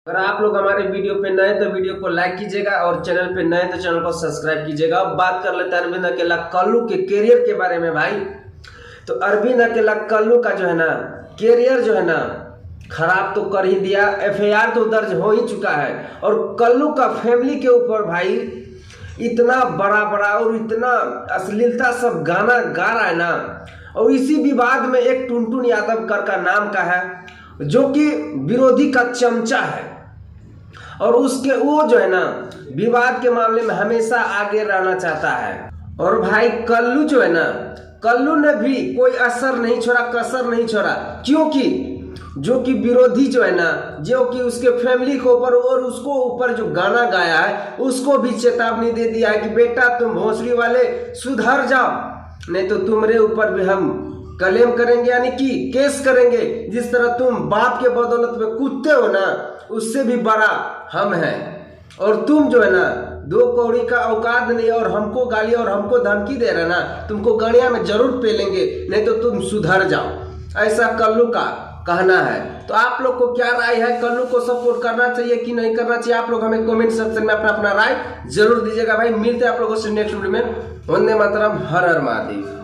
अगर आप लोग हमारे वीडियो पे नए तो वीडियो को लाइक कीजिएगा और चैनल पे नए तो चैनल को सब्सक्राइब कीजिएगा। अब बात कर लेते हैं अरविंद अकेला कल्लू के करियर के बारे में भाई। तो अरविंद अकेला कल्लू का जो है ना करियर जो है ना खराब तो कर ही दिया। एफआईआर तो दर्ज हो ही चुका है और कल्लू का फैमिली के ऊपर भाई इतना बड़ा बड़ा और इतना अश्लीलता सब गाना गा रहा है ना। और इसी विवाद में एक टुनटुन यादव कर का नाम का है जो कि विरोधी का चमचा है और उसके वो जो है ना विवाद के मामले में हमेशा आगे रहना चाहता है। और भाई कल्लू जो है ना कल्लू ने भी कोई असर नहीं छोड़ा, कसर नहीं छोड़ा, क्योंकि जो कि विरोधी जो है ना जो कि उसके फैमिली के ऊपर और उसको ऊपर जो गाना गाया है उसको भी चेतावनी दे दिया है कि बेटा तुम भोसड़ी वाले सुधर जाओ, नहीं तो तुम्हारे ऊपर भी हम क्लेम करेंगे, यानी कि केस करेंगे। जिस तरह तुम बाप के बदौलत में कूदते हो ना उससे भी बड़ा हम हैं और तुम जो है ना दो कौड़ी का औकात नहीं और हमको गाली और हमको धमकी दे रहे ना, तुमको गाड़िया में जरूर पेलेंगे, नहीं तो तुम सुधर जाओ, ऐसा कल्लू का कहना है। तो आप लोग को क्या राय है, कल्लू को सपोर्ट करना चाहिए कि नहीं करना चाहिए? आप लोग हमें कमेंट सेक्शन में अपना अपना राय जरूर दीजिएगा भाई। मिलते हैं आप लोगों से नेक्स्ट वीडियो में। वंदे मातरम, हर हर महादेव।